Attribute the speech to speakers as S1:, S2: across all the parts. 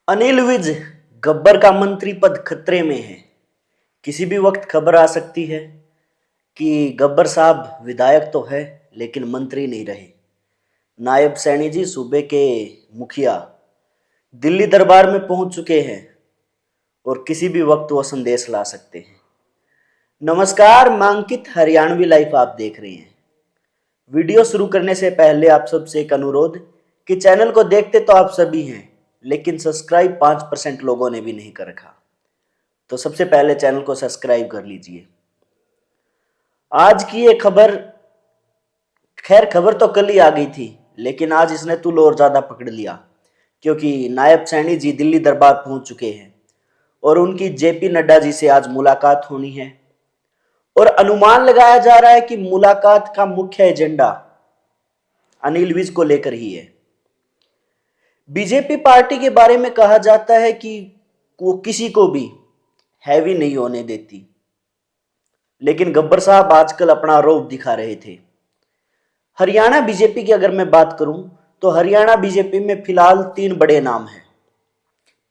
S1: अनिल विज, गब्बर का मंत्री पद खतरे में है। किसी भी वक्त खबर आ सकती है कि गब्बर साहब विधायक तो है लेकिन मंत्री नहीं रहे। नायब सैनी जी सूबे के मुखिया दिल्ली दरबार में पहुंच चुके हैं और किसी भी वक्त वो संदेश ला सकते हैं। नमस्कार, मांकित हरियाणवी लाइफ आप देख रहे हैं। वीडियो शुरू करने से पहले आप सबसे एक अनुरोध कि चैनल को देखते तो आप सभी हैं लेकिन सब्सक्राइब 5% लोगों ने भी नहीं कर रखा, तो सबसे पहले चैनल को सब्सक्राइब कर लीजिए। आज की ये खबर, खैर खबर तो कल ही आ गई थी लेकिन आज इसने तुल और ज्यादा पकड़ लिया क्योंकि नायब सैनी जी दिल्ली दरबार पहुंच चुके हैं और उनकी जेपी नड्डा जी से आज मुलाकात होनी है। और अनुमान लगाया जा रहा है कि मुलाकात का मुख्य एजेंडा अनिल विज को लेकर ही है। बीजेपी पार्टी के बारे में कहा जाता है कि वो किसी को भी हैवी नहीं होने देती, लेकिन गब्बर साहब आजकल अपना रौब दिखा रहे थे। हरियाणा बीजेपी की अगर मैं बात करूं तो हरियाणा बीजेपी में फिलहाल 3 बड़े नाम हैं।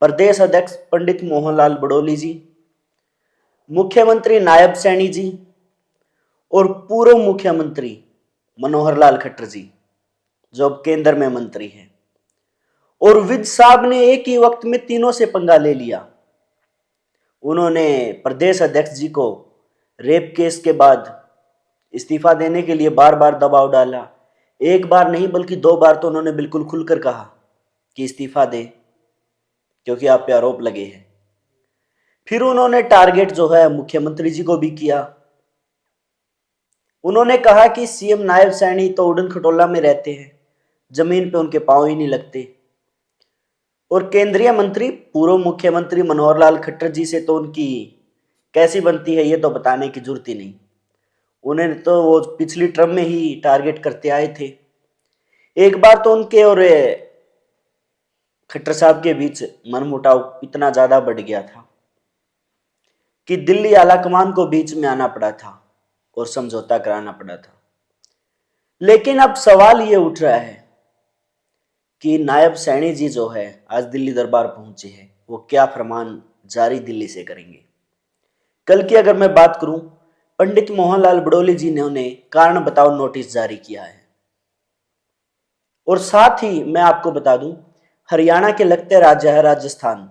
S1: प्रदेश अध्यक्ष पंडित मोहनलाल बड़ोली जी, मुख्यमंत्री नायब सैनी जी और पूर्व मुख्यमंत्री मनोहर लाल खट्टर जी, जो अब केंद्र में मंत्री हैं। और विज साहब ने एक ही वक्त में तीनों से पंगा ले लिया। उन्होंने प्रदेश अध्यक्ष जी को रेप केस के बाद इस्तीफा देने के लिए बार बार दबाव डाला। एक बार नहीं बल्कि 2 बार तो उन्होंने बिल्कुल खुलकर कहा कि इस्तीफा दे क्योंकि आप पे आरोप लगे हैं। फिर उन्होंने टारगेट जो है मुख्यमंत्री जी को भी किया। उन्होंने कहा कि सीएम नायब सैनी तो उड़न खटोला में रहते हैं, जमीन पे उनके पांव ही नहीं लगते। और केंद्रीय मंत्री पूर्व मुख्यमंत्री मनोहर लाल खट्टर जी से तो उनकी कैसी बनती है ये तो बताने की जरूरत ही नहीं। उन्हें तो वो पिछली टर्म में ही टारगेट करते आए थे। एक बार तो उनके और खट्टर साहब के बीच मनमुटाव इतना ज्यादा बढ़ गया था कि दिल्ली आलाकमान को बीच में आना पड़ा था और समझौता कराना पड़ा था। लेकिन अब सवाल ये उठ रहा है कि नायब सैनी जी जो है आज दिल्ली दरबार पहुंचे हैं, वो क्या फरमान जारी दिल्ली से करेंगे। कल की अगर मैं बात करूं, पंडित मोहनलाल बड़ोली जी ने उन्हें कारण बताओ नोटिस जारी किया है। और साथ ही मैं आपको बता दूं, हरियाणा के लगते राज्य है राजस्थान,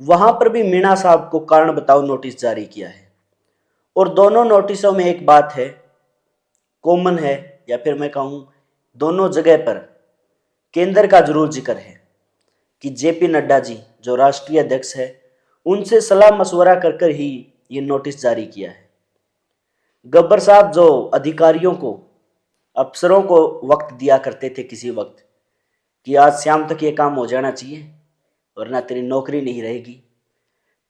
S1: वहां पर भी मीणा साहब को कारण बताओ नोटिस जारी किया है। और दोनों नोटिसों में एक बात है, कॉमन है, या फिर मैं कहूं दोनों जगह पर केंद्र का जरूर जिक्र है कि जेपी नड्डा जी जो राष्ट्रीय अध्यक्ष है उनसे सलाह मशवरा कर ही ये नोटिस जारी किया है। गब्बर साहब जो अधिकारियों को, अफसरों को वक्त दिया करते थे किसी वक्त कि आज शाम तक ये काम हो जाना चाहिए वरना तेरी नौकरी नहीं रहेगी,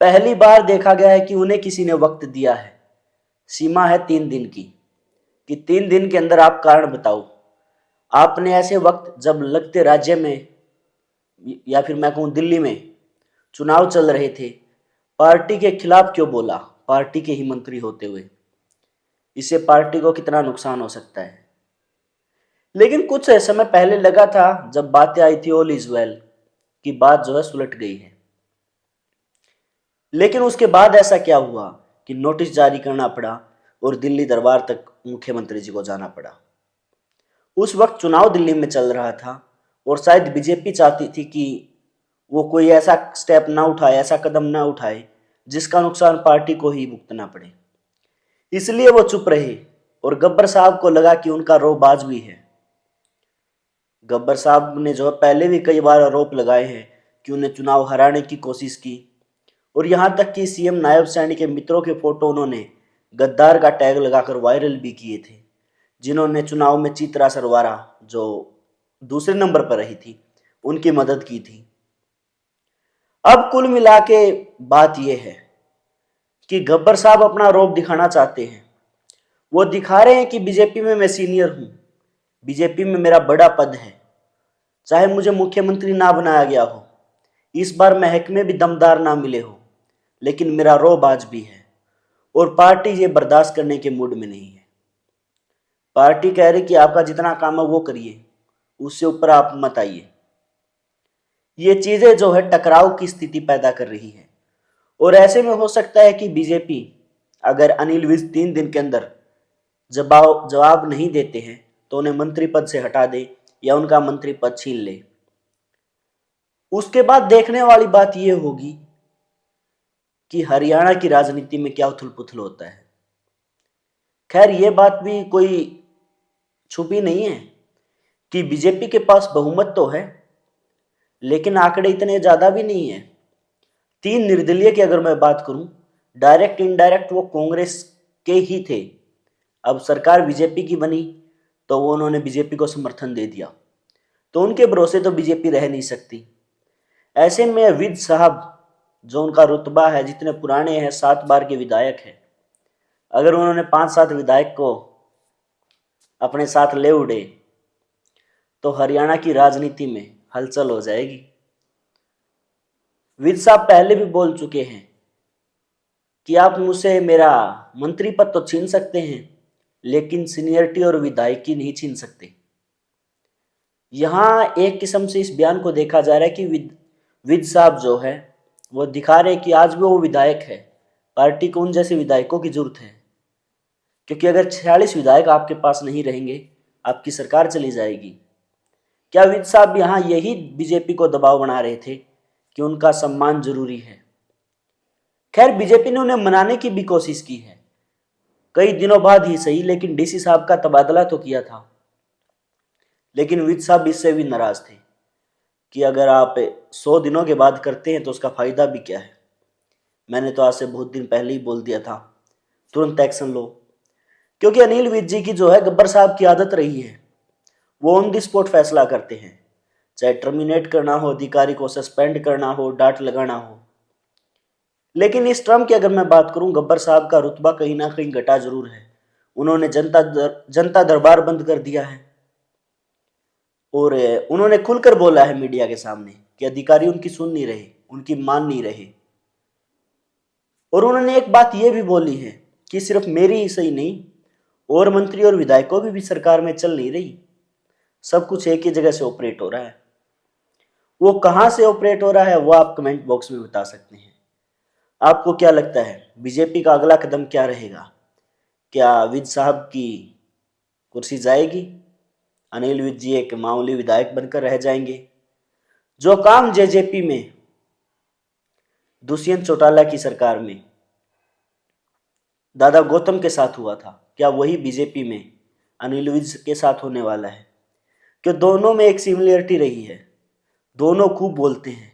S1: पहली बार देखा गया है कि उन्हें किसी ने वक्त दिया है। सीमा है 3 दिन की कि 3 दिन के अंदर आप कारण बताओ। आपने ऐसे वक्त जब लगते राज्य में या फिर मैं कहूं दिल्ली में चुनाव चल रहे थे, पार्टी के खिलाफ क्यों बोला, पार्टी के ही मंत्री होते हुए। इससे पार्टी को कितना नुकसान हो सकता है। लेकिन कुछ समय पहले लगा था जब बातें आई थी ऑल इज वेल की बात जो है सुलट गई है। लेकिन उसके बाद ऐसा क्या हुआ कि नोटिस जारी करना पड़ा और दिल्ली दरबार तक मुख्यमंत्री जी को जाना पड़ा। उस वक्त चुनाव दिल्ली में चल रहा था और शायद बीजेपी चाहती थी कि वो कोई ऐसा स्टेप ना उठाए, ऐसा कदम ना उठाए जिसका नुकसान पार्टी को ही भुगतना पड़े। इसलिए वो चुप रहे और गब्बर साहब को लगा कि उनका रौब आज भी है। गब्बर साहब ने जो पहले भी कई बार आरोप लगाए हैं कि उन्हें चुनाव हराने की कोशिश की और यहां तक कि सीएम नायब सैनी के मित्रों के फोटो उन्होंने गद्दार का टैग लगाकर वायरल भी किए थे, जिन्होंने चुनाव में चित्रा सरवारा जो दूसरे नंबर पर रही थी उनकी मदद की थी। अब कुल मिला के बात यह है कि गब्बर साहब अपना रौब दिखाना चाहते हैं। वो दिखा रहे हैं कि बीजेपी में मैं सीनियर हूं, बीजेपी में मेरा बड़ा पद है, चाहे मुझे मुख्यमंत्री ना बनाया गया हो, इस बार महकमे भी दमदार ना मिले हो, लेकिन मेरा रौब आज भी है और पार्टी ये बर्दाश्त करने के मूड में नहीं है। पार्टी कह रही कि आपका जितना काम है वो करिए, उससे ऊपर आप मत आइए। ये चीजें जो है टकराव की स्थिति पैदा कर रही है। और ऐसे में हो सकता है कि बीजेपी अगर अनिल विज 3 दिन के अंदर जवाब नहीं देते हैं तो उन्हें मंत्री पद से हटा दे या उनका मंत्री पद छीन ले। उसके बाद देखने वाली बात यह होगी कि हरियाणा की राजनीति में क्या उथल पुथल होता है। खैर ये बात भी कोई छुपी नहीं है कि बीजेपी के पास बहुमत तो है, लेकिन आंकड़े इतने ज्यादा भी नहीं है। 3 निर्दलीय की अगर मैं बात करूं, डायरेक्ट इनडायरेक्ट वो कांग्रेस के ही थे। अब सरकार बीजेपी की बनी तो वो उन्होंने बीजेपी को समर्थन दे दिया, तो उनके भरोसे तो बीजेपी रह नहीं सकती। ऐसे में विद साहब जो उनका रुतबा है, जितने पुराने हैं, 7 बार के विधायक हैं, अगर उन्होंने 5-7 विधायक को अपने साथ ले उड़े तो हरियाणा की राजनीति में हलचल हो जाएगी। विद साहब पहले भी बोल चुके हैं कि आप मुझसे मेरा मंत्री पद तो छीन सकते हैं, लेकिन सीनियरिटी और विधायकी नहीं छीन सकते। यहां एक किस्म से इस बयान को देखा जा रहा है कि विद साहब जो है वो दिखा रहे हैं कि आज भी वो विधायक है, पार्टी को उन जैसे विधायकों की जरूरत है। क्योंकि अगर 46 विधायक आपके पास नहीं रहेंगे, आपकी सरकार चली जाएगी। क्या विद साहब यहाँ यही बीजेपी को दबाव बना रहे थे कि उनका सम्मान जरूरी है? खैर बीजेपी ने उन्हें मनाने की भी कोशिश की है, कई दिनों बाद ही सही, लेकिन डीसी साहब का तबादला तो किया था। लेकिन विद साहब इससे भी नाराज थे कि अगर आप 100 दिनों के बाद करते हैं तो उसका फायदा भी क्या है। मैंने तो आज से बहुत दिन पहले ही बोल दिया था, तुरंत एक्शन लो। क्योंकि अनिल विज जी की जो है गब्बर साहब की आदत रही है, वो ऑन द स्पॉट फैसला करते हैं, चाहे टर्मिनेट करना हो, अधिकारी को सस्पेंड करना हो, डांट लगाना हो। लेकिन इस टर्म की अगर मैं बात करूं, गब्बर साहब का रुतबा कहीं ना कहीं घटा जरूर है। उन्होंने जनता दरबार बंद कर दिया है और उन्होंने खुलकर बोला है मीडिया के सामने कि अधिकारी उनकी सुन नहीं रहे, उनकी मान नहीं रहे। और उन्होंने एक बात यह भी बोली है कि सिर्फ मेरी ही सही नहीं, और मंत्री और विधायकों की भी सरकार में चल नहीं रही, सब कुछ एक ही जगह से ऑपरेट हो रहा है। वो कहां से ऑपरेट हो रहा है वो आप कमेंट बॉक्स में बता सकते हैं। आपको क्या लगता है बीजेपी का अगला कदम क्या रहेगा? क्या विज साहब की कुर्सी जाएगी? अनिल विज जी एक मामूली विधायक बनकर रह जाएंगे? जो काम जेजेपी में दुष्यंत चौटाला की सरकार में दादा गौतम के साथ हुआ था, क्या वही बीजेपी में अनिल विज के साथ होने वाला है? कि दोनों में एक सिमिलरिटी रही है, दोनों खूब बोलते हैं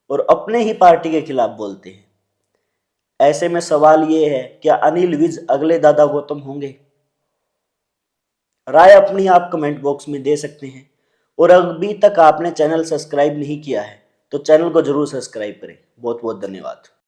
S1: और अपने ही पार्टी के खिलाफ बोलते हैं। ऐसे में सवाल ये है, क्या अनिल विज अगले दादा गौतम होंगे? राय अपनी आप कमेंट बॉक्स में दे सकते हैं। और अभी तक आपने चैनल सब्सक्राइब नहीं किया है तो चैनल को जरूर सब्सक्राइब करें। बहुत बहुत धन्यवाद।